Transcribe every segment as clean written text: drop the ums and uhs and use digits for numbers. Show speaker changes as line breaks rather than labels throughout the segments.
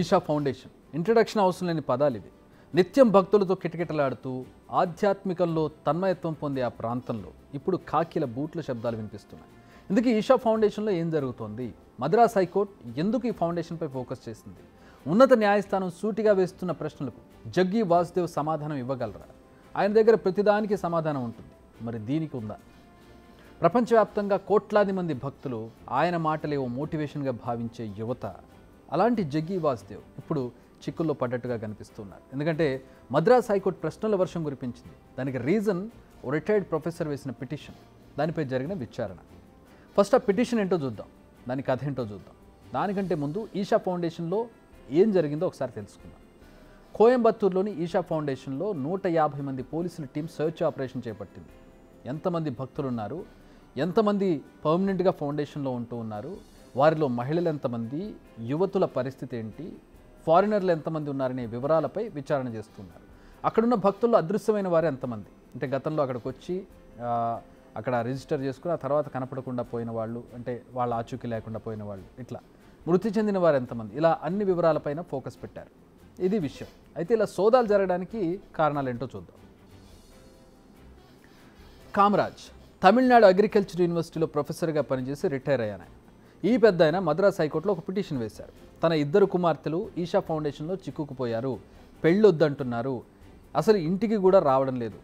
Isha foundation introduction అవసరం లేని పదాలు ఇవి. నిత్యం భక్తులతో కిటకిటలాడుతూ ఆధ్యాత్మికంలో తన్మయత్వం పొందే ఆ ప్రాంతంలో ఇప్పుడు కాకిల బూట్ల శబ్దాలు వినిపిస్తున్నాయి. ఇందుకు ఈషా ఫౌండేషన్లో ఏం జరుగుతోంది? మద్రాస్ హైకోర్టు ఎందుకు ఈ ఫౌండేషన్పై ఫోకస్ చేసింది? ఉన్నత న్యాయస్థానం సూటిగా వేస్తున్న ప్రశ్నలకు జగ్గి వాసుదేవ్ సమాధానం ఇవ్వగలరా? ఆయన దగ్గర ప్రతిదానికి సమాధానం ఉంటుంది. మరి దీనికి ఉందా? ప్రపంచవ్యాప్తంగా కోట్లాది మంది భక్తులు ఆయన మాటలే ఓ మోటివేషన్గా భావించే యువత, అలాంటి జగ్గి వాసుదేవ్ ఇప్పుడు చిక్కుల్లో పడ్డట్టుగా కనిపిస్తున్నారు. ఎందుకంటే మద్రాస్ హైకోర్టు ప్రశ్నల వర్షం కురిపించింది. దానికి రీజన్ ఓ రిటైర్డ్ ప్రొఫెసర్ వేసిన పిటిషన్, దానిపై జరిగిన విచారణ. ఫస్ట్ ఆ పిటిషన్ ఏంటో చూద్దాం, దాని కథ ఏంటో చూద్దాం. దానికంటే ముందు ఈషా ఫౌండేషన్లో ఏం జరిగిందో ఒకసారి తెలుసుకుందాం. కోయంబత్తూరులోని ఈషా ఫౌండేషన్లో 150 మంది పోలీసుల టీం సెర్చ్ ఆపరేషన్ చేపట్టింది. ఎంతమంది భక్తులు ఉన్నారు, ఎంతమంది పర్మనెంట్గా ఫౌండేషన్లో ఉంటూ ఉన్నారు, వారిలో మహిళలు ఎంతమంది, యువతుల పరిస్థితి ఏంటి, ఫారినర్లు ఎంతమంది ఉన్నారనే వివరాలపై విచారణ చేస్తున్నారు. అక్కడున్న భక్తుల్లో అదృశ్యమైన వారు ఎంతమంది, అంటే గతంలో అక్కడికి వచ్చి అక్కడ రిజిస్టర్ చేసుకుని ఆ తర్వాత కనపడకుండా పోయిన వాళ్ళు, అంటే వాళ్ళ ఆచూకీ లేకుండా పోయిన వాళ్ళు, ఇట్లా మృతి చెందిన వారు ఎంతమంది, ఇలా అన్ని వివరాలపైన ఫోకస్ పెట్టారు. ఇది విషయం. అయితే ఇలా సోదాలు జరగడానికి కారణాలు ఏంటో చూద్దాం. కామరాజ్ తమిళనాడు అగ్రికల్చర్ యూనివర్సిటీలో ప్రొఫెసర్గా పనిచేసి రిటైర్ అయ్యాను. ఈ పెద్ద ఆయన మద్రాస్ హైకోర్టులో ఒక పిటిషన్ వేశారు. తన 2 కుమార్తెలు ఈషా ఫౌండేషన్లో చిక్కుకుపోయారు, పెళ్ళొద్దంటున్నారు, అసలు ఇంటికి కూడా రావడం లేదు,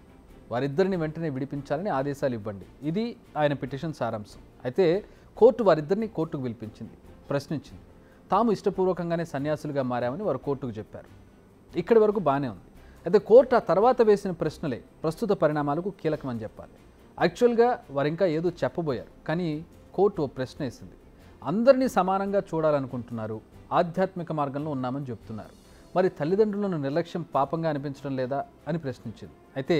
వారిద్దరిని వెంటనే విడిపించాలని ఆదేశాలు ఇవ్వండి. ఇది ఆయన పిటిషన్ సారాంశం. అయితే కోర్టు వారిద్దరిని కోర్టుకు పిలిపించింది, ప్రశ్నించింది. తాము ఇష్టపూర్వకంగానే సన్యాసులుగా మారామని వారు కోర్టుకు చెప్పారు. ఇక్కడి వరకు బాగానే ఉంది. అయితే కోర్టు ఆ తర్వాత వేసిన ప్రశ్నలే ప్రస్తుత పరిణామాలకు కీలకమని చెప్పాలి. యాక్చువల్గా వారు ఇంకా ఏదో చెప్పబోయారు, కానీ కోర్టు ఓ ప్రశ్న వేసింది. అందరినీ సమానంగా చూడాలనుకుంటున్నారు, ఆధ్యాత్మిక మార్గంలో ఉన్నామని చెప్తున్నారు, మరి తల్లిదండ్రులను నిర్లక్ష్యం పాపంగా అనిపించడం లేదా అని ప్రశ్నించింది. అయితే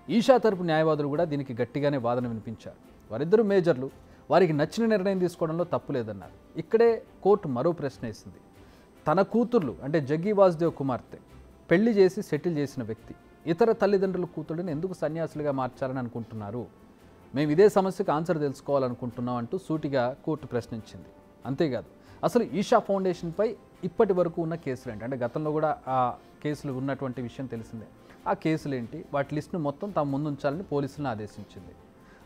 ఈషా తరపు న్యాయవాదులు కూడా దీనికి గట్టిగానే వాదన వినిపించారు. వారిద్దరూ మేజర్లు, వారికి నచ్చిన నిర్ణయం తీసుకోవడంలో తప్పు లేదన్నారు. ఇక్కడే కోర్టు మరో ప్రశ్న వేసింది. తన కూతుర్లు, అంటే జగ్గి వాసుదేవ్ కుమార్తె, పెళ్లి చేసి సెటిల్ చేసిన వ్యక్తి ఇతర తల్లిదండ్రుల కూతుళ్ళని ఎందుకు సన్యాసులుగా మార్చాలని అనుకుంటున్నారు? మేము ఇదే సమస్యకు ఆన్సర్ తెలుసుకోవాలనుకుంటున్నాం అంటూ సూటిగా కోర్టు ప్రశ్నించింది. అంతేకాదు, అసలు ఈషా ఫౌండేషన్పై ఇప్పటి వరకు ఉన్న కేసులు ఏంటి, అంటే గతంలో కూడా ఆ కేసులు ఉన్నటువంటి విషయం తెలిసిందే. ఆ కేసులు ఏంటి, వాటి లిస్టును మొత్తం తమ ముందుంచాలని పోలీసులను ఆదేశించింది.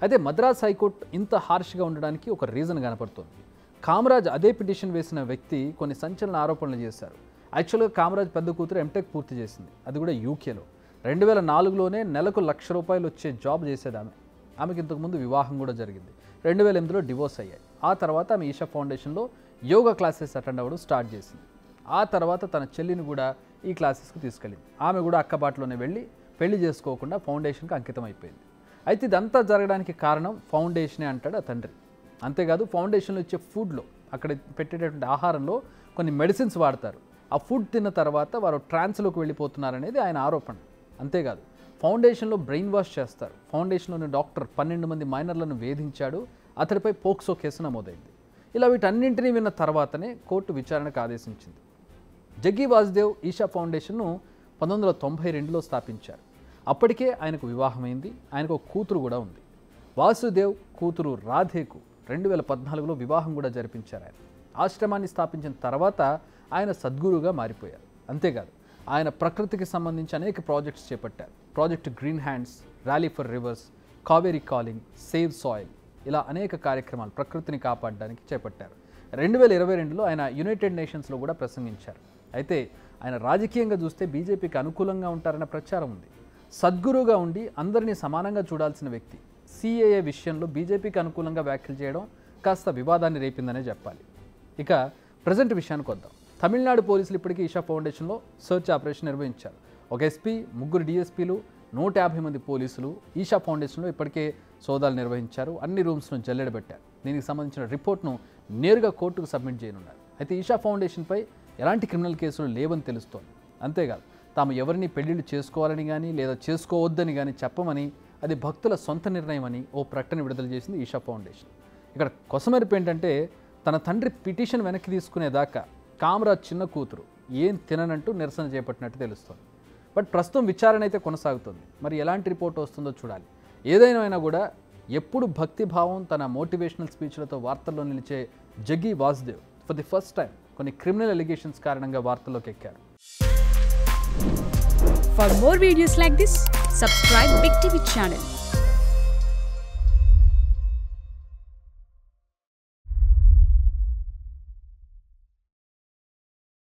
అయితే మద్రాస్ హైకోర్టు ఇంత హార్ష్గా ఉండడానికి ఒక రీజన్ కనపడుతుంది. కామరాజ్, అదే పిటిషన్ వేసిన వ్యక్తి, కొన్ని సంచలన ఆరోపణలు చేశారు. యాక్చువల్గా కామరాజ్ పెద్ద కూతురు ఎంటెక్ పూర్తి చేసింది, అది కూడా యూకేలో. 2004లోనే నెలకు ₹1,00,000 వచ్చే జాబ్ చేసేది ఆమె. ఆమెకి ఇంతకుముందు వివాహం కూడా జరిగింది. 2008లో డివోర్స్ అయ్యాయి. ఆ తర్వాత ఆమె ఈషా ఫౌండేషన్లో యోగా క్లాసెస్ అటెండ్ అవ్వడం స్టార్ట్ చేసింది. ఆ తర్వాత తన చెల్లిని కూడా ఈ క్లాసెస్కి తీసుకెళ్ళింది. ఆమె కూడా అక్కబాటలోనే వెళ్ళి పెళ్లి చేసుకోకుండా ఫౌండేషన్కి అంకితం అయిపోయింది. అయితే ఇదంతా జరగడానికి కారణం ఫౌండేషనే అంటాడు ఆ తండ్రి. అంతేకాదు, ఫౌండేషన్లో ఇచ్చే ఫుడ్లో, అక్కడ పెట్టేటటువంటి ఆహారంలో కొన్ని మెడిసిన్స్ వాడతారు. ఆ ఫుడ్ తిన్న తర్వాత వారు ట్రాన్స్లోకి వెళ్ళిపోతున్నారనేది ఆయన ఆరోపణ. అంతేకాదు, ఫౌండేషన్లో బ్రెయిన్ వాష్ చేస్తారు. ఫౌండేషన్లోని డాక్టర్ 12 మంది మైనర్లను వేధించాడు, అతడిపై పోక్సో కేసు నమోదైంది. ఇలా వీటన్నింటినీ విన్న తర్వాతనే కోర్టు విచారణకు ఆదేశించింది. జగ్గి వాసుదేవ్ ఈషా ఫౌండేషన్ను 1992లో స్థాపించారు. అప్పటికే ఆయనకు వివాహమైంది, ఆయనకు ఒక కూతురు కూడా ఉంది. వాసుదేవ్ కూతురు రాధేకు 2014లో వివాహం కూడా జరిపించారు. ఆయన ఆశ్రమాన్ని స్థాపించిన తర్వాత ఆయన సద్గురుగా మారిపోయారు. అంతేకాదు, ఆయన ప్రకృతికి సంబంధించి అనేక ప్రాజెక్ట్స్ చేపట్టారు. Project green hands, rally for rivers, Kaveri calling, save soil, ఇలా అనేక కార్యక్రమాలు ప్రకృతిని కాపాడడానికి చేపట్టారు. 2022లో ఆయన యునైటెడ్ నేషన్స్లో కూడా ప్రసంగించారు. అయితే ఆయన రాజకీయంగా చూస్తే బీజేపీకి అనుకూలంగా ఉంటారన్న ప్రచారం ఉంది. సద్గురుగా ఉండి అందరినీ సమానంగా చూడాల్సిన వ్యక్తి సిఏఏ విషయంలో బీజేపీకి అనుకూలంగా వ్యాఖ్యలు చేయడం కాస్త వివాదాన్ని రేపిందనే చెప్పాలి. ఇక ప్రజెంట్ విషయానికి వద్దాం. తమిళనాడు పోలీసులు ఇప్పటికీ ఈషా ఫౌండేషన్లో సెర్చ్ ఆపరేషన్ నిర్వహించారు. ఒక ఎస్పీ, 3 DSPలు, 150 మంది పోలీసులు ఈషా ఫౌండేషన్లో ఇప్పటికే సోదాలు నిర్వహించారు. అన్ని రూమ్స్ను జల్లెడబెట్టారు. దీనికి సంబంధించిన రిపోర్ట్ను నేరుగా కోర్టుకు సబ్మిట్ చేయనున్నారు. అయితే ఈషా ఫౌండేషన్పై ఎలాంటి క్రిమినల్ కేసులు లేవని తెలుస్తోంది. అంతేకాదు, తాము ఎవరిని పెళ్లిళ్ళు చేసుకోవాలని కానీ లేదా చేసుకోవద్దని కానీ చెప్పమని, అది భక్తుల సొంత నిర్ణయం అని ఓ ప్రకటన విడుదల చేసింది ఈషా ఫౌండేషన్. ఇక్కడ కొసమెరుపు ఏంటంటే, తన తండ్రి పిటిషన్ వెనక్కి తీసుకునేదాకా కామరాజ్ చిన్న కూతురు ఏం తిననంటూ నిరసన చేపట్టినట్టు తెలుస్తోంది. బట్ ప్రస్తుతం విచారణ అయితే కొనసాగుతుంది. మరి ఎలాంటి రిపోర్ట్ వస్తుందో చూడాలి. ఏదైనా కూడా ఎప్పుడు భక్తిభావం తన మోటివేషనల్ స్పీచ్లతో వార్తల్లో నిలిచే Jaggi Vasudev for the first time కొన్ని క్రిమినల్ అలిగేషన్స్ కారణంగా వార్తల్లోకి ఎక్కారు.
For more videos like this, subscribe Big TV channel.